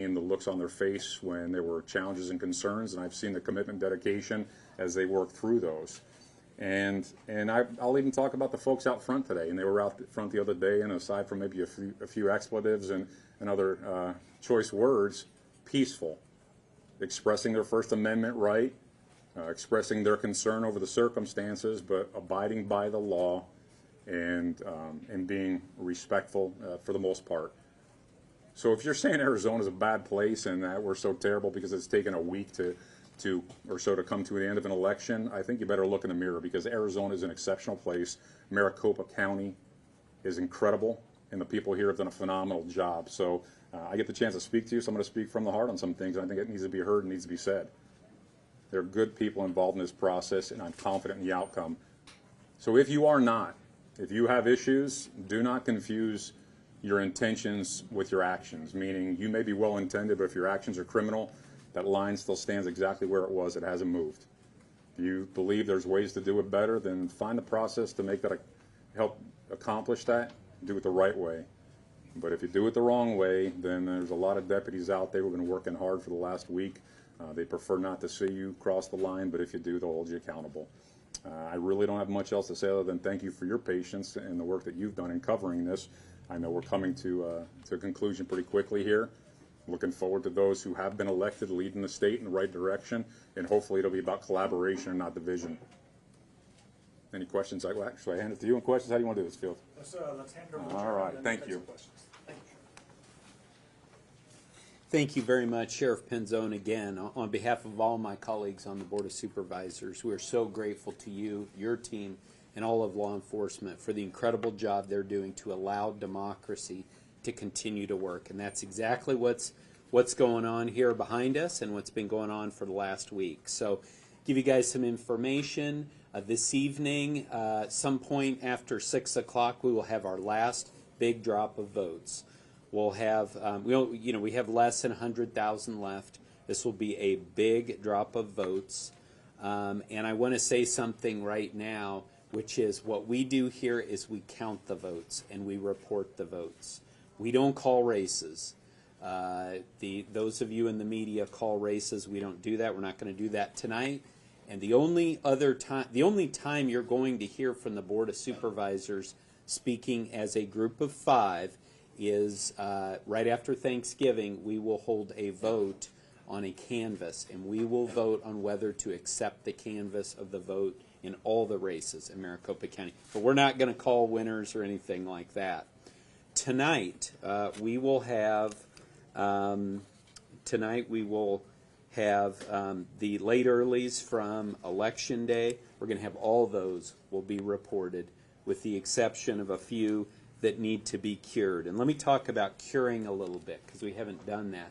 the looks on their face when there were challenges and concerns, and I've seen the commitment, dedication as they work through those. And I'll even talk about the folks out front today, and they were out front the other day, and aside from maybe a few expletives and other choice words, peaceful, expressing their First Amendment right, expressing their concern over the circumstances, but abiding by the law and being respectful for the most part. So if you're saying Arizona is a bad place and that we're so terrible because it's taken a week or so to come to the end of an election, I think you better look in the mirror, because Arizona is an exceptional place. Maricopa County is incredible, and the people here have done a phenomenal job. So I get the chance to speak to you, so I'm going to speak from the heart on some things. I think it needs to be heard and needs to be said. There are good people involved in this process, and I'm confident in the outcome. So if you are not, if you have issues, do not confuse your intentions with your actions, meaning you may be well-intended, but if your actions are criminal, that line still stands exactly where it was. It hasn't moved. If you believe there's ways to do it better, then find the process to make that help accomplish that. Do it the right way. But if you do it the wrong way, then there's a lot of deputies out there who have been working hard for the last week. They prefer not to see you cross the line, but if you do, they'll hold you accountable. I really don't have much else to say other than thank you for your patience and the work that you've done in covering this. I know we're coming to a conclusion pretty quickly here. Looking forward to those who have been elected leading the state in the right direction, and hopefully it'll be about collaboration and not division. Any questions? Actually, I hand it to you. And questions? How do you want to do this, Field? Let's hand it over. All right. Thank you. Thank you very much, Sheriff Penzone. Again, on behalf of all my colleagues on the Board of Supervisors, we are so grateful to you, your team, and all of law enforcement for the incredible job they're doing to allow democracy to continue to work. And that's exactly what's going on here behind us and what's been going on for the last week. So give you guys some information. This evening, some point after 6 o'clock, we will have our last big drop of votes. We'll have, we have less than 100,000 left. This will be a big drop of votes. And I want to say something right now, which is what we do here is we count the votes and we report the votes. We don't call races. Those of you in the media call races. We don't do that. We're not going to do that tonight. And the only time you're going to hear from the Board of Supervisors speaking as a group of 5 is right after Thanksgiving. We will hold a vote on a canvass, and we will vote on whether to accept the canvass of the vote in all the races in Maricopa County. But we're not going to call winners or anything like that. Tonight we will have the late earlies from Election Day. We're going to have all those will be reported, with the exception of a few that need to be cured. And let me talk about curing a little bit, because we haven't done that.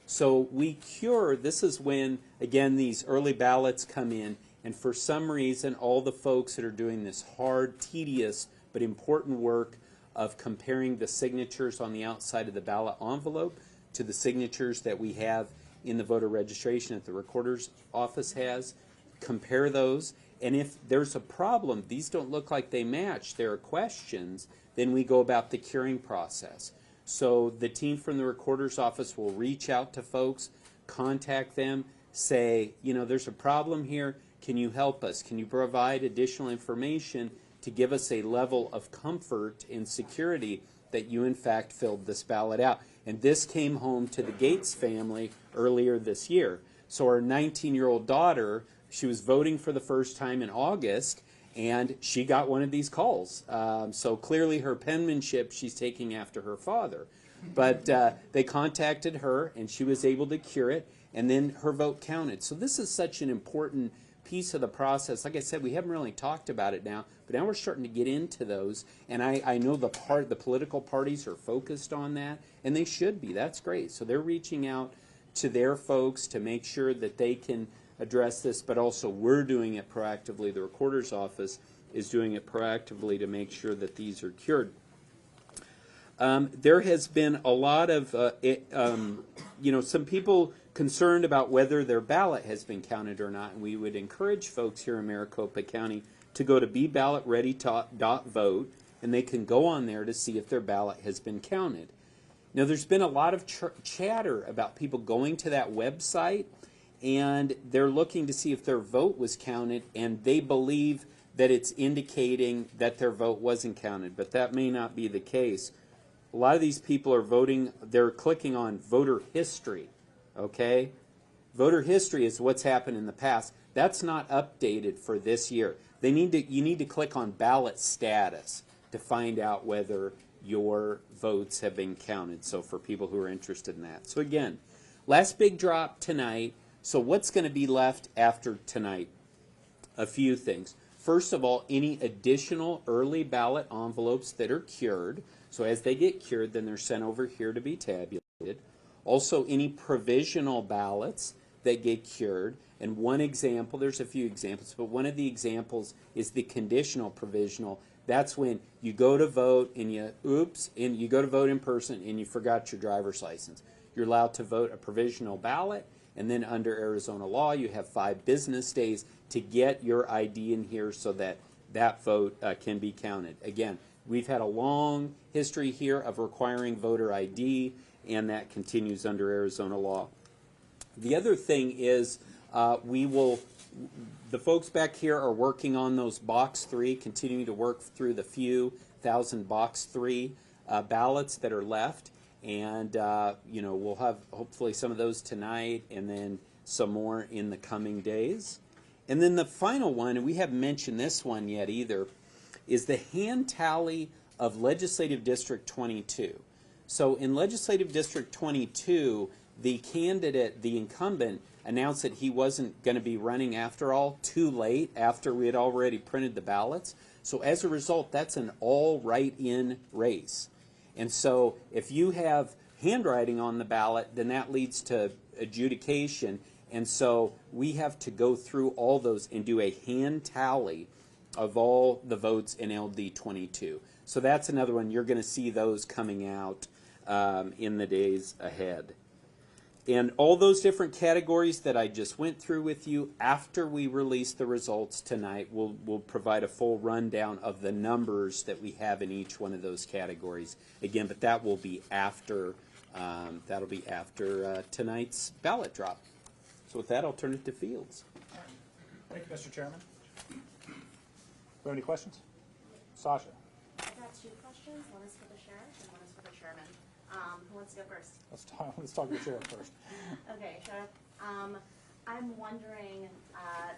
So we cure, this is when, again, these early ballots come in, and for some reason, all the folks that are doing this hard, tedious, but important work of comparing the signatures on the outside of the ballot envelope to the signatures that we have in the voter registration that the recorder's office has, compare those. And if there's a problem, these don't look like they match, there are questions, then we go about the curing process. So the team from the recorder's office will reach out to folks, contact them, say, there's a problem here. Can you help us? Can you provide additional information to give us a level of comfort and security that you, in fact, filled this ballot out? And this came home to the Gates family earlier this year. So our 19-year-old daughter, she was voting for the first time in August, and she got one of these calls. So clearly her penmanship, she's taking after her father. But they contacted her, and she was able to cure it, and then her vote counted. So this is such an important piece of the process. Like I said, we haven't really talked about it now, but now we're starting to get into those. And I know the political parties are focused on that, and they should be. That's great. So they're reaching out to their folks to make sure that they can address this, but also we're doing it proactively. The recorder's office is doing it proactively to make sure that these are cured. There has been a lot of, some people concerned about whether their ballot has been counted or not, and we would encourage folks here in Maricopa County to go to BeBallotReady.vote, and they can go on there to see if their ballot has been counted. Now, there's been a lot of chatter about people going to that website, and they're looking to see if their vote was counted, and they believe that it's indicating that their vote wasn't counted, but that may not be the case. A lot of these people are voting, they're clicking on voter history, okay? Voter history is what's happened in the past. That's not updated for this year. You need to click on ballot status to find out whether your votes have been counted. So for people who are interested in that. So again, last big drop tonight. So what's going to be left after tonight? A few things. First of all, any additional early ballot envelopes that are cured. So as they get cured, then they're sent over here to be tabulated. Also, any provisional ballots that get cured. And one example, there's a few examples, but one of the examples is the conditional provisional. That's when you go to vote and you go to vote in person and you forgot your driver's license. You're allowed to vote a provisional ballot, and then under Arizona law, you have 5 business days to get your ID in here so that that vote can be counted. Again, we've had a long history here of requiring voter ID, and that continues under Arizona law. The other thing is the folks back here are working on those box 3, continuing to work through the few thousand box 3 ballots that are left, and we'll have hopefully some of those tonight, and then some more in the coming days. And then the final one, and we haven't mentioned this one yet either, is the hand tally of Legislative District 22. So in Legislative District 22, the candidate, the incumbent, announced that he wasn't going to be running after all, too late after we had already printed the ballots. So as a result, that's an all write-in race. And so if you have handwriting on the ballot, then that leads to adjudication. And so we have to go through all those and do a hand tally of all the votes in LD 22. So that's another one. You're going to see those coming out in the days ahead. And all those different categories that I just went through with you, after we release the results tonight, we'll provide a full rundown of the numbers that we have in each one of those categories. Again, but that will be after tonight's ballot drop. So with that, I'll turn it to Fields. Thank you, Mr. Chairman. Do you have any questions? Sasha. I've got 2 questions. One is for the sheriff and one is for the chairman. Who wants to go first? Let's talk to the sheriff first. Okay, Sheriff. I'm wondering,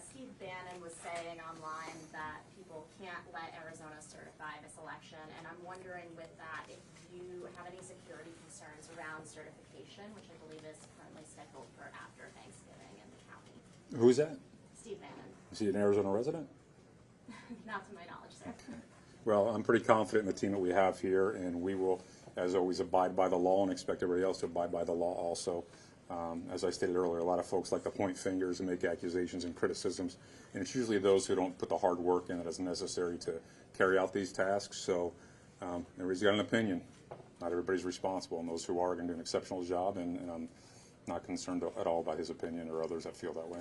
Steve Bannon was saying online that people can't let Arizona certify this election, and I'm wondering with that if you have any security concerns around certification, which I believe is currently scheduled for after Thanksgiving in the county. Who's that? Steve Bannon. Is he an Arizona resident? Not to my knowledge, sir. Okay. Well, I'm pretty confident in the team that we have here, and we will, as always, abide by the law and expect everybody else to abide by the law also. As I stated earlier, a lot of folks like to point fingers and make accusations and criticisms, and it's usually those who don't put the hard work in that is necessary to carry out these tasks. So everybody's got an opinion. Not everybody's responsible, and those who are going to do an exceptional job, and I'm not concerned at all about his opinion or others that feel that way.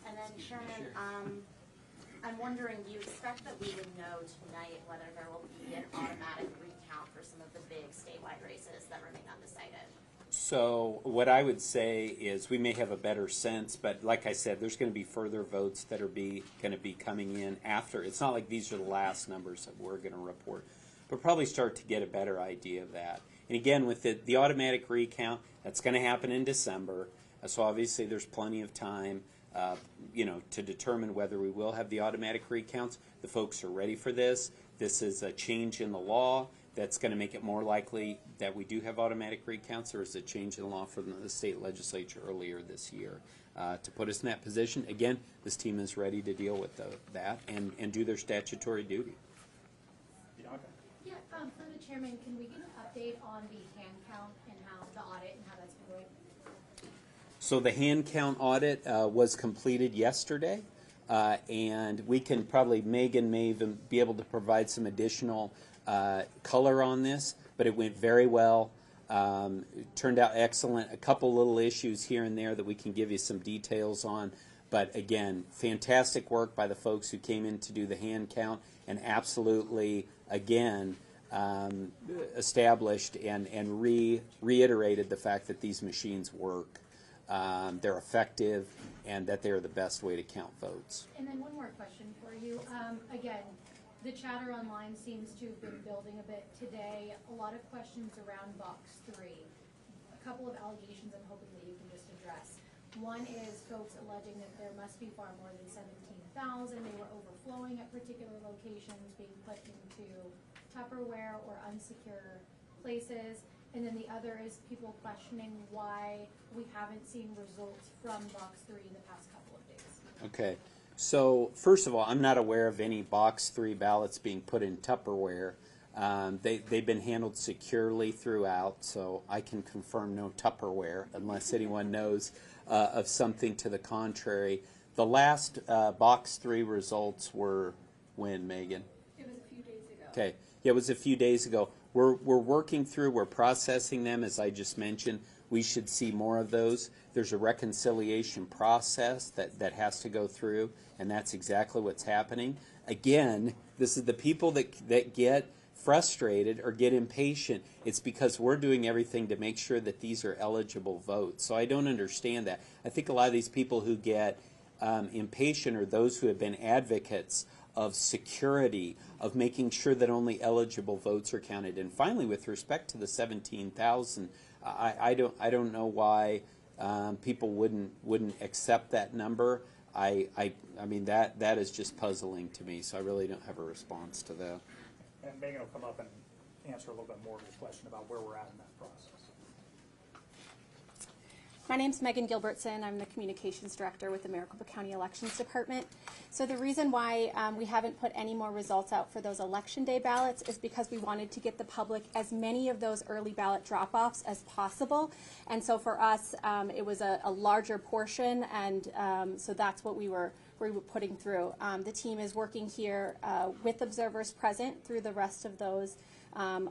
And then, Sherman, I'm wondering, do you expect that we would know tonight whether there will be an automatic recount for some of the big statewide races that remain undecided? So what I would say is we may have a better sense, but like I said, there's going to be further votes that are going to be coming in after. It's not like these are the last numbers that we're going to report, but probably start to get a better idea of that. And again, with the automatic recount, that's going to happen in December. So obviously there's plenty of time to determine whether we will have the automatic recounts. The folks are ready for this. This is a change in the law that's going to make it more likely that we do have automatic recounts. There was a change in the law from the state legislature earlier this year to put us in that position. Again, this team is ready to deal with that and do their statutory duty. Yeah, for the chairman, can we get an update on the hand count and how the audit and how that's been going? So the hand count audit was completed yesterday, and we can probably, Megan may even be able to provide some additional color on this, but it went very well. It turned out excellent. A couple little issues here and there that we can give you some details on, but again, fantastic work by the folks who came in to do the hand count, and absolutely, again, established and reiterated the fact that these machines work, they're effective, and that they're the best way to count votes. And then one more question for you. Again, the chatter online seems to have been building a bit today. A lot of questions around box 3. A couple of allegations I'm hoping that you can just address. One is folks alleging that there must be far more than 17,000. They were overflowing at particular locations, being put into Tupperware or unsecure places. And then the other is people questioning why we haven't seen results from box 3 in the past couple of days. Okay. So first of all, I'm not aware of any box 3 ballots being put in Tupperware. They've been handled securely throughout, so I can confirm no Tupperware unless anyone knows of something to the contrary. The last box 3 results were when, Megan? It was a few days ago. Okay. Yeah, it was a few days ago. We're working through, we're processing them, as I just mentioned. We should see more of those. There's a reconciliation process that has to go through, and that's exactly what's happening. Again, this is the people that get frustrated or get impatient. It's because we're doing everything to make sure that these are eligible votes. So I don't understand that. I think a lot of these people who get impatient are those who have been advocates of security, of making sure that only eligible votes are counted. And finally, with respect to the 17,000, I don't know why people wouldn't accept that number. I mean that is just puzzling to me. So I really don't have a response to that. And Megan will come up and answer a little bit more of your question about where we're at in that process. My name's Megan Gilbertson. I'm the Communications Director with the Maricopa County Elections Department. So the reason why we haven't put any more results out for those Election Day ballots is because we wanted to get the public as many of those early ballot drop-offs as possible. And so for us, it was a larger portion, and so that's what we were putting through. The team is working here with observers present through the rest of those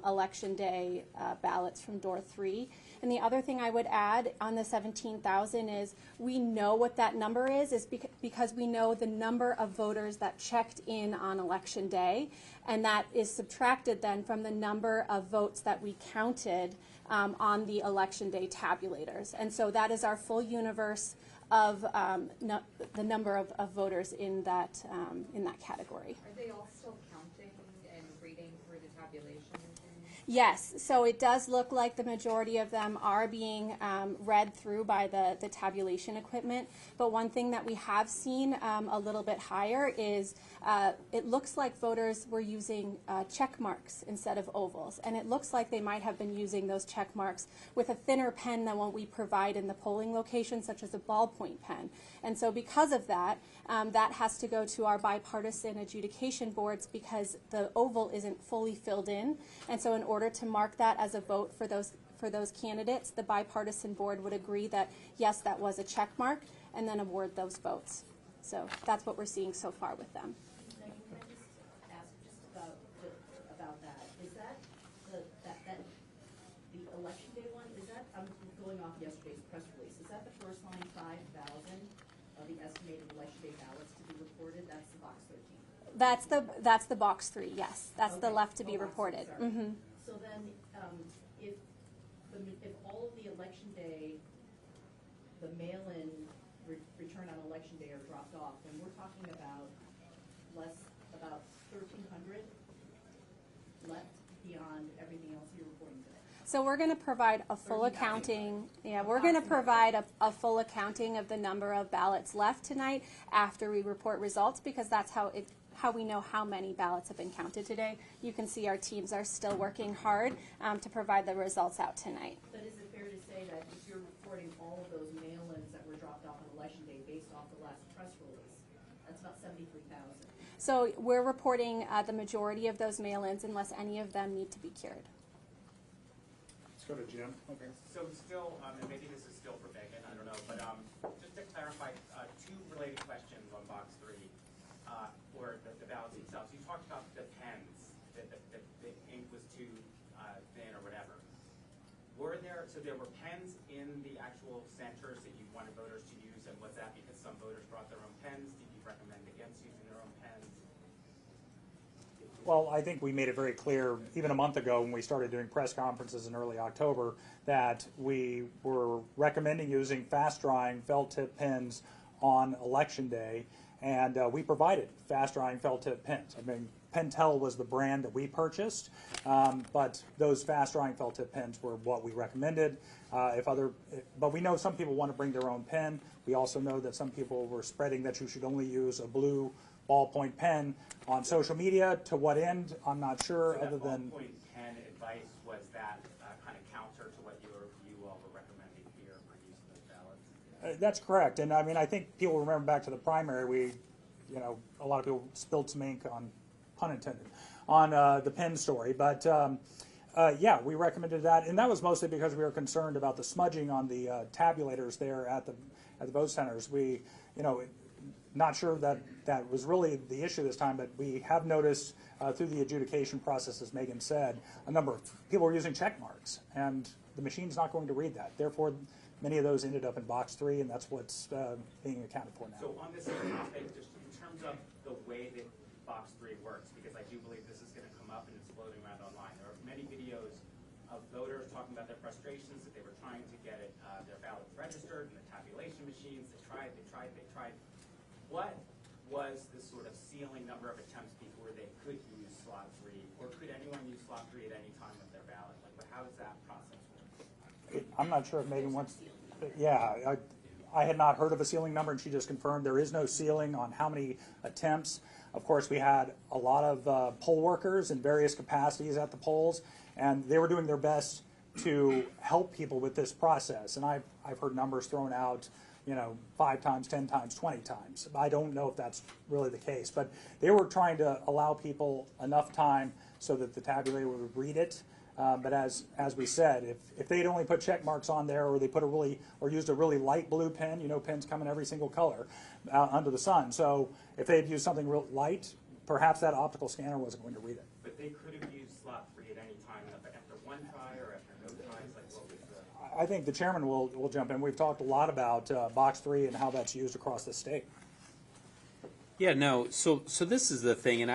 Election Day ballots from door 3. And the other thing I would add on the 17,000 is we know what that number is because we know the number of voters that checked in on Election Day, and that is subtracted then from the number of votes that we counted on the Election Day tabulators. And so that is our full universe of the number of voters in that category. Are they all still counting and reading through the tabulation? Yes, so it does look like the majority of them are being read through by the tabulation equipment. But one thing that we have seen a little bit higher is it looks like voters were using check marks instead of ovals. And it looks like they might have been using those check marks with a thinner pen than what we provide in the polling location, such as a ballpoint pen. And so because of that, that has to go to our bipartisan adjudication boards because the oval isn't fully filled in. And so in order to mark that as a vote for those candidates, the bipartisan board would agree that yes, that was a check mark, and then award those votes. So that's what we're seeing so far with them. Can I just ask about that? Is that the Election Day one? Is that, I'm going off yesterday's press release, is that the first line 5,000 of the estimated Election Day ballots to be reported? That's the box 13. That's the box 3. Yes, that's the Okay. left to be Box reported. 3, sorry. Mm-hmm. So then, if all of the Election Day, the mail-in return on Election Day are dropped off, then we're talking about about 1,300 left beyond everything else you're reporting today. So we're going to provide a full 30,000. accounting. Yeah, we're going to provide a full accounting of the number of ballots left tonight after we report results, because that's how we know how many ballots have been counted today. You can see our teams are still working hard to provide the results out tonight. But is it fair to say that if you're reporting all of those mail-ins that were dropped off on Election Day based off the last press release, that's about 73,000? So we're reporting the majority of those mail-ins unless any of them need to be cured. Let's go to Jim. Okay. So still, and maybe this is still for Megan, I don't know, but just to clarify, two related questions on box 3, or the ballots themselves. You talked about the pens, that the ink was too thin or whatever. So there were pens in the actual centers that you wanted voters to use, and was that because some voters brought their own pens? Did you recommend against using their own pens? Well, I think we made it very clear, even a month ago when we started doing press conferences in early October, that we were recommending using fast-drying felt-tip pens on Election Day, and we provided fast-drying felt-tip pens. I mean, Pentel was the brand that we purchased, but those fast-drying felt-tip pens were what we recommended. But we know some people want to bring their own pen. We also know that some people were spreading that you should only use a blue ballpoint pen on social media. To what end, I'm not sure, So other that than... ballpoint pen advice, was that kind of counter to what you all were recommending here for use of those ballots? That's correct, and I mean, I think people remember back to the primary, a lot of people spilled some ink on, pun intended, on the pen story, but yeah, we recommended that, and that was mostly because we were concerned about the smudging on the tabulators there at the vote centers. We, not sure that that was really the issue this time, but we have noticed through the adjudication process, as Megan said, a number of people were using check marks, and the machine's not going to read that. Therefore, many of those ended up in box 3, and that's what's being accounted for now. So on this topic, just in terms of the way that box 3 works, because I do believe this is going to come up and it's floating around online. There are many videos of voters talking about their frustrations that they were trying to get their ballots registered in the tabulation machines. They tried. What was the sort of ceiling number of attempts before they could use slot 3, or could anyone use slot 3 at any time of their ballot? Like, how does that process work? I'm not sure if Megan wants, yeah, I had not heard of a ceiling number, and she just confirmed there is no ceiling on how many attempts. Of course, we had a lot of poll workers in various capacities at the polls, and they were doing their best to help people with this process. And I've heard numbers thrown out, 5 times, 10 times, 20 times. I don't know if that's really the case, but they were trying to allow people enough time so that the tabulator would read it. But as we said, if they'd only put check marks on there, or they put or used a really light blue pen, pens come in every single color under the sun. So if they had used something real light, perhaps that optical scanner wasn't going to read it. But they could have used slot 3 at any time after one try or after no tries. Like, what was the? I think the chairman will jump in. We've talked a lot about box 3 and how that's used across the state. Yeah, no. So this is the thing, and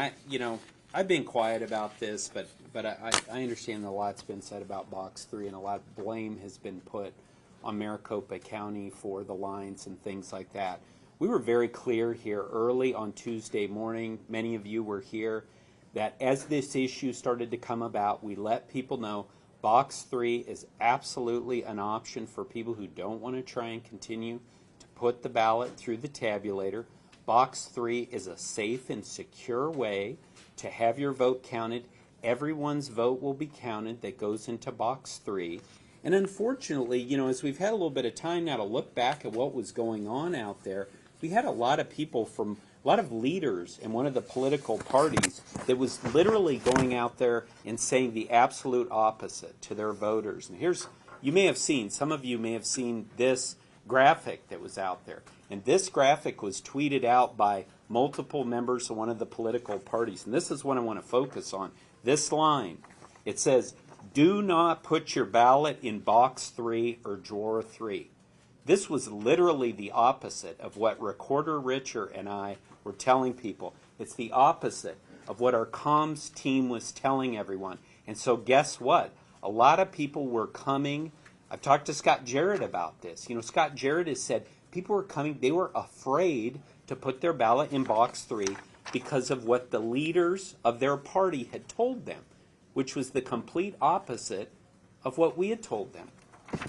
I've been quiet about this, but I understand a lot's been said about box 3, and a lot of blame has been put on Maricopa County for the lines and things like that. We were very clear here early on Tuesday morning. Many of you were here. That as this issue started to come about, we let people know box 3 is absolutely an option for people who don't want to try and continue to put the ballot through the tabulator. Box 3 is a safe and secure way to have your vote counted. Everyone's vote will be counted that goes into box 3. And unfortunately, as we've had a little bit of time now to look back at what was going on out there, we had a lot of people from a lot of leaders in one of the political parties that was literally going out there and saying the absolute opposite to their voters. And some of you may have seen this graphic that was out there. And this graphic was tweeted out by multiple members of one of the political parties. And this is what I want to focus on. This line, it says, "Do not put your ballot in box 3 or drawer 3. This was literally the opposite of what Recorder Richer and I were telling people. It's the opposite of what our comms team was telling everyone. And so guess what? A lot of people were coming. I've talked to Scott Jarrett about this. Scott Jarrett has said people were coming. They were afraid to put their ballot in box 3 because of what the leaders of their party had told them, which was the complete opposite of what we had told them.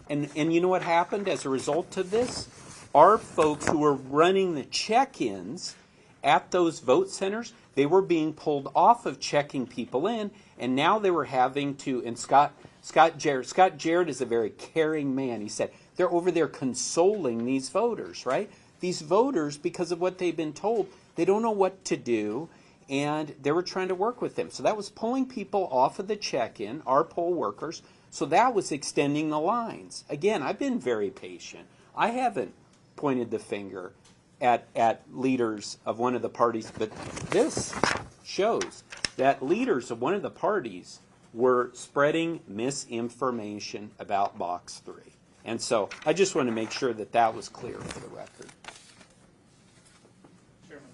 And you know what happened as a result of this? Our folks who were running the check-ins at those vote centers, they were being pulled off of checking people in, and now they were having to, and Scott Jarrett is a very caring man. He said, they're over there consoling these voters, right? These voters, because of what they've been told, they don't know what to do, and they were trying to work with them. So that was pulling people off of the check-in, our poll workers, so that was extending the lines. Again, I've been very patient. I haven't pointed the finger at leaders of one of the parties, but this shows that leaders of one of the parties were spreading misinformation about box 3. And so I just want to make sure that that was clear for the record. Chairman,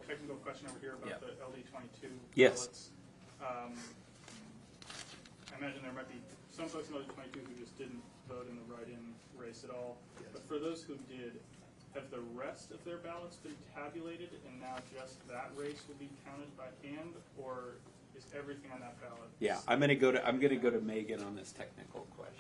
technical question over here about the LD22 Yes. ballots. I imagine there might be some folks in those 22 who just didn't vote in the write-in race at all. Yes. But for those who did, have the rest of their ballots been tabulated and now just that race will be counted by hand, or is everything on that ballot? Yeah, I'm going to go to Megan on this technical question.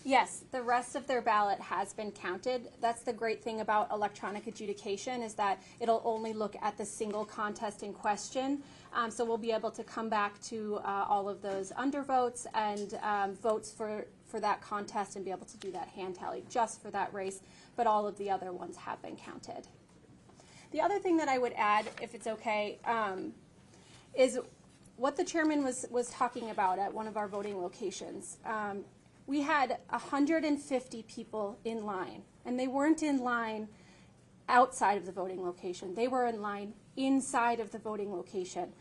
Yes, the rest of their ballot has been counted. That's the great thing about electronic adjudication, is that it'll only look at the single contest in question. So we'll be able to come back to all of those undervotes and votes for that contest and be able to do that hand tally just for that race, but all of the other ones have been counted. The other thing that I would add, if it's okay, is what the chairman was talking about at one of our voting locations. We had 150 people in line, and they weren't in line outside of the voting location. They were in line inside of the voting location.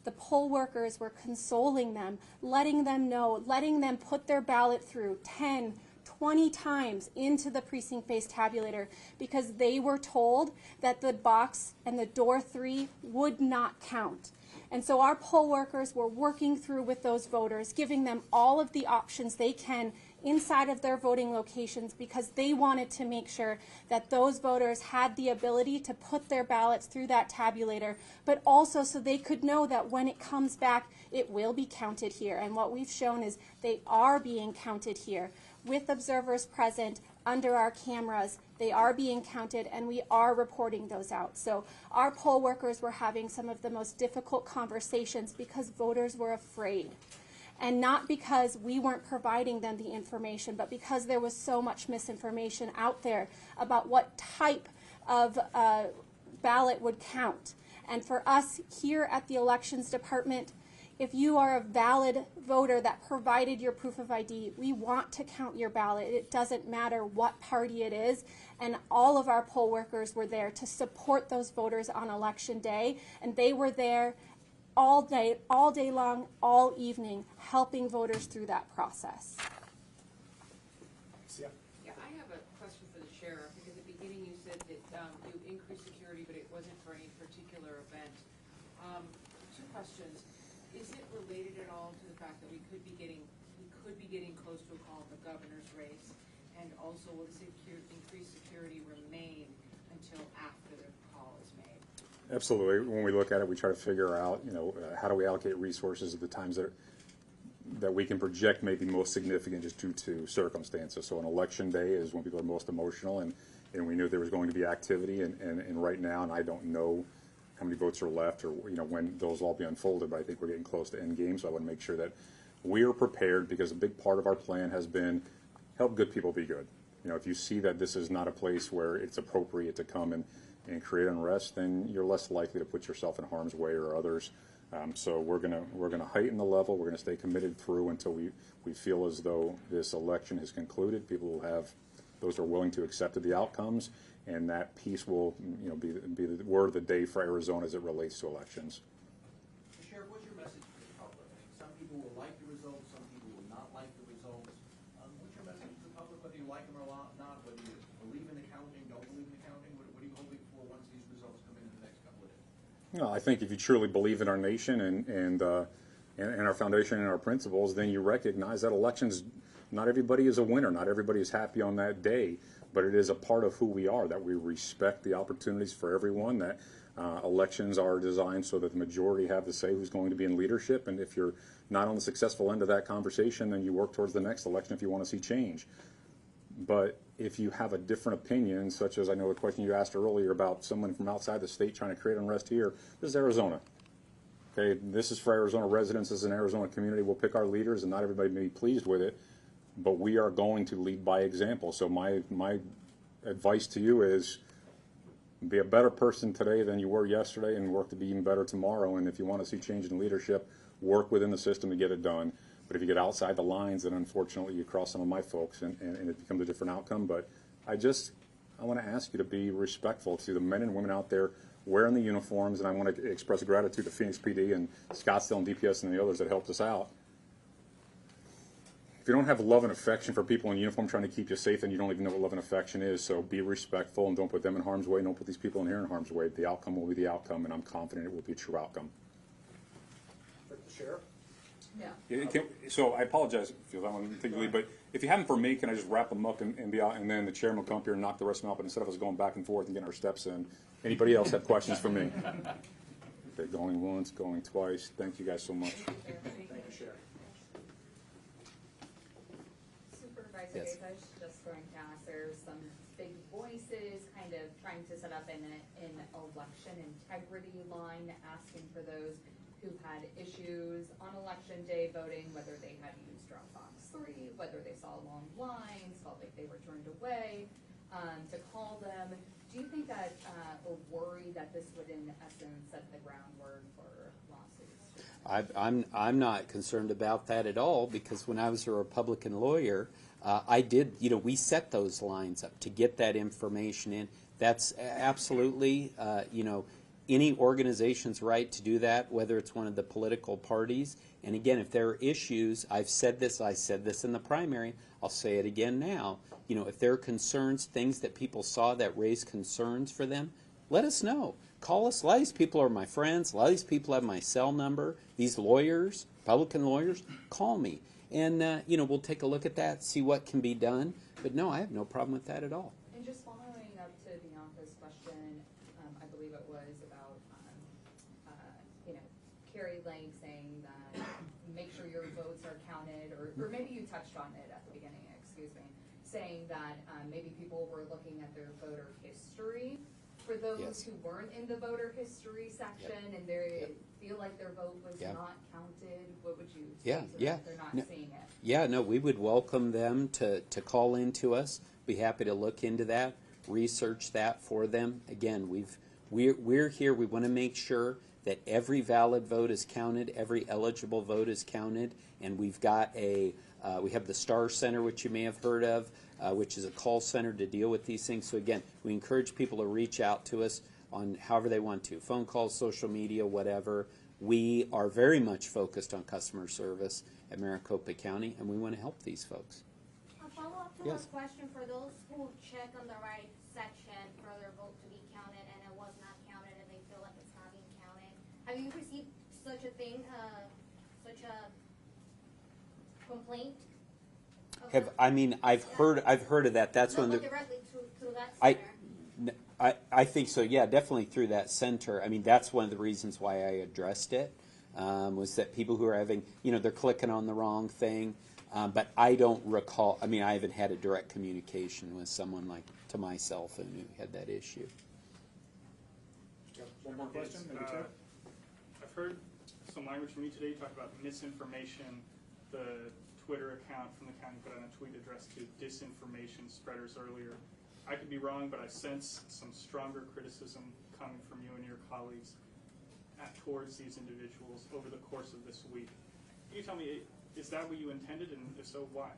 The poll workers were consoling them, letting them know, letting them put their ballot through 10, 20 times into the precinct-based tabulator, because they were told that the box and the door 3 would not count. And so our poll workers were working through with those voters, giving them all of the options they can inside of their voting locations, because they wanted to make sure that those voters had the ability to put their ballots through that tabulator, but also so they could know that when it comes back, it will be counted here. And what we've shown is they are being counted here with observers present under our cameras. They are being counted, and we are reporting those out. So our poll workers were having some of the most difficult conversations because voters were afraid. And not because we weren't providing them the information, but because there was so much misinformation out there about what type of ballot would count. And for us here at the Elections Department, if you are a valid voter that provided your proof of ID, we want to count your ballot. It doesn't matter what party it is. And all of our poll workers were there to support those voters on Election Day. And they were there all day long, all evening, helping voters through that process. Yeah. Yeah, I have a question for the sheriff, because at the beginning you said that you increased security, but it wasn't for any particular event. Two questions. Is it related at all to the fact that we could be getting close to a call in the governor's race? And also, will this increased security remain until after the call is made? Absolutely. When we look at it, we try to figure out, how do we allocate resources at the times that we can project may be most significant just due to circumstances. So an election day is when people are most emotional, and we knew there was going to be activity, and right now, and I don't know how many votes are left or when those will all be unfolded, but I think we're getting close to end game, so I want to make sure that we are prepared, because a big part of our plan has been help good people be good. If you see that this is not a place where it's appropriate to come and create unrest, then you're less likely to put yourself in harm's way or others. So we're gonna heighten the level. We're gonna stay committed through until we feel as though this election has concluded. People will have those who are willing to accept the outcomes, and that peace will be the word of the day for Arizona as it relates to elections. Sheriff, what's your message to the public? Some people will like the results, some people will not like the results. What's your message to the public, whether you like them or not, whether you believe in the counting, don't believe in the counting? What are you hoping for once these results come in the next couple of days? I think if you truly believe in our nation and our foundation and our principles, then you recognize that elections, not everybody is a winner, not everybody is happy on that day, but it is a part of who we are, that we respect the opportunities for everyone, that elections are designed so that the majority have to say who's going to be in leadership, and if you're not on the successful end of that conversation, then you work towards the next election if you want to see change. But if you have a different opinion, such as I know the question you asked earlier about someone from outside the state trying to create unrest here, this is Arizona. Okay, this is for Arizona residents, this is an Arizona community. We'll pick our leaders, and not everybody may be pleased with it, but we are going to lead by example. So my advice to you is be a better person today than you were yesterday, and work to be even better tomorrow. And if you want to see change in leadership, work within the system to get it done. But if you get outside the lines, then unfortunately you cross some of my folks, and it becomes a different outcome. But I want to ask you to be respectful to the men and women out there wearing the uniforms, and I want to express gratitude to Phoenix PD and Scottsdale and DPS and the others that helped us out. If you don't have love and affection for people in uniform trying to keep you safe, then you don't even know what love and affection is. So be respectful and don't put them in harm's way. Don't put these people in here in harm's way. The outcome will be the outcome, and I'm confident it will be a true outcome. Sheriff? No. So I apologize if you don't want to take the lead, but if you have them for me, can I just wrap them up and be out, and then the chairman will come up here and knock the rest of them out, but instead of us going back and forth and getting our steps in, anybody else have questions for me? Okay, going once, going twice. Thank you guys so much. Thank you, Sheriff. Supervisor Yes. Gates, I was just going to ask, there's some big voices kind of trying to set up an election integrity line, asking for those who had issues on election day voting, whether they had used Dropbox 3, whether they saw long lines, felt like they were turned away, to call them. Do you think that, or worry that this would in essence set the groundwork for lawsuits? I'm not concerned about that at all, because when I was a Republican lawyer, I did, we set those lines up to get that information in. That's absolutely, any organization's right to do that, whether it's one of the political parties. And again, if there are issues, I said this in the primary, I'll say it again now. If there are concerns, things that people saw that raise concerns for them, let us know. Call us. A lot of these people are my friends. A lot of these people have my cell number. These lawyers, Republican lawyers, call me. And, we'll take a look at that, see what can be done. But no, I have no problem with that at all. And just following up to Bianca's question, I believe it was about, Carrie Lake saying that make sure your votes are counted, or maybe you touched on it at the beginning, excuse me, saying that maybe people were looking at their voter history. For those Yes. who weren't in the voter history section and they feel like their vote was not counted, what would you say to them if they're not seeing it? Yeah, no, we would welcome them to call in to us. Be happy to look into that, research that for them. Again, we're here. We want to make sure that every valid vote is counted, every eligible vote is counted, and we've got we have the Star Center, which you may have heard of, which is a call center to deal with these things. So again, we encourage people to reach out to us on however they want to, phone calls, social media, whatever. We are very much focused on customer service at Maricopa County, and we want to help these folks. A follow-up to Yes. a question for those who check on the right section for their vote to be counted and it was not counted and they feel like it's not being counted. Have you received such a thing, such a complaint? I've heard of that. That's one No, of the. directly to that I- center. I think so, yeah, definitely through that center. That's one of the reasons why I addressed it, was that people who are having, they're clicking on the wrong thing. But I don't recall, I haven't had a direct communication with someone like to my cell phone who had that issue. One more question, maybe two? I've heard some language from you today. You talked about misinformation. The Twitter account from the county put out a tweet addressed to disinformation spreaders earlier. I could be wrong, but I sense some stronger criticism coming from you and your colleagues towards these individuals over the course of this week. Can you tell me, is that what you intended, and if so, why?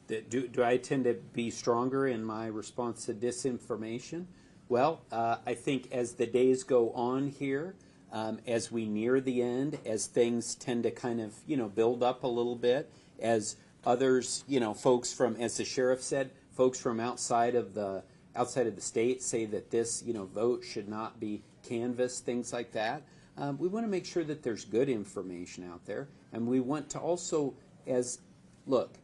Do I tend to be stronger in my response to disinformation? Well, I think as the days go on here, as we near the end, as things tend to kind of, build up a little bit, as others, folks from, as the sheriff said, folks from outside of the state say that this, vote should not be canvassed, things like that. We want to make sure that there's good information out there, and we want to also, look,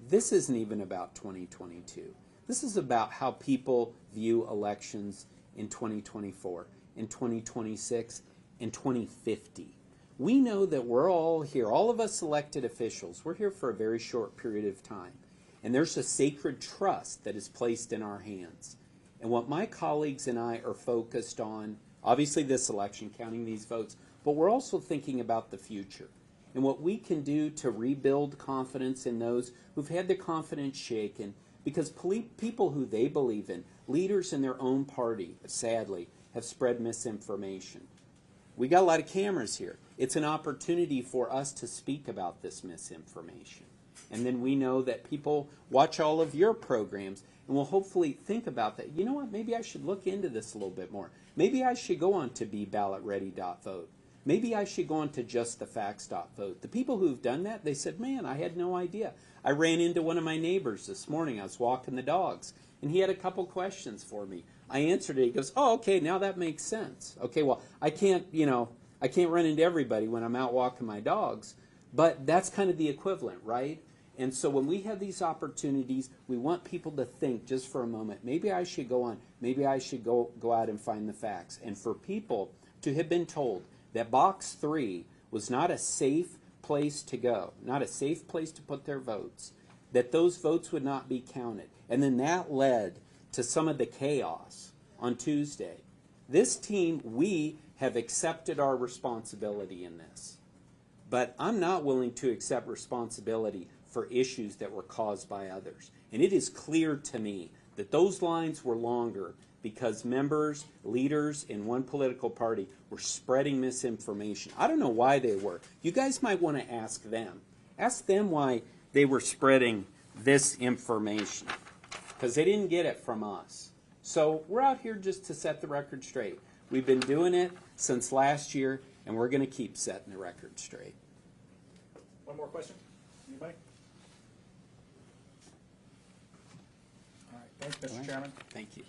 this isn't even about 2022. This is about how people view elections in 2024, in 2026, in 2050. We know that we're all here, all of us elected officials, we're here for a very short period of time. And there's a sacred trust that is placed in our hands. And what my colleagues and I are focused on, obviously this election, counting these votes, but we're also thinking about the future and what we can do to rebuild confidence in those who've had their confidence shaken because people who they believe in, leaders in their own party, sadly, have spread misinformation. We got a lot of cameras here. It's an opportunity for us to speak about this misinformation. And then we know that people watch all of your programs and will hopefully think about that. You know what? Maybe I should look into this a little bit more. Maybe I should go on to BeBallotReady.vote. Maybe I should go on to JustTheFacts.vote. The people who've done that, they said, man, I had no idea. I ran into one of my neighbors this morning. I was walking the dogs, and he had a couple questions for me. I answered it. He goes, oh, okay, now that makes sense. Okay, well, I can't, I can't run into everybody when I'm out walking my dogs, but that's kind of the equivalent, right? And so when we have these opportunities, we want people to think just for a moment, maybe I should go on, maybe I should go out and find the facts. And for people to have been told that box 3 was not a safe place to go, not a safe place to put their votes, that those votes would not be counted. And then that led to some of the chaos on Tuesday. This team, we have accepted our responsibility in this. But I'm not willing to accept responsibility for issues that were caused by others. And it is clear to me that those lines were longer because members, leaders in one political party were spreading misinformation. I don't know why they were. You guys might want to ask them. Ask them why they were spreading this information, because they didn't get it from us. So we're out here just to set the record straight. We've been doing it since last year, and we're going to keep setting the record straight. One more question? Anybody? All right, thanks, Mr. Chairman. Thank you.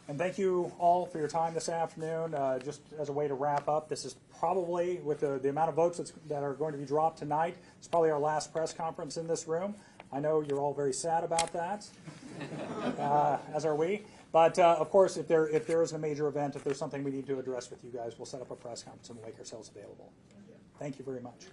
And thank you all for your time this afternoon. Just as a way to wrap up, this is probably, with the amount of votes that are going to be dropped tonight, it's probably our last press conference in this room. I know you're all very sad about that, as are we. But of course, if there is a major event, if there's something we need to address with you guys, we'll set up a press conference and we'll make ourselves available. Thank you very much.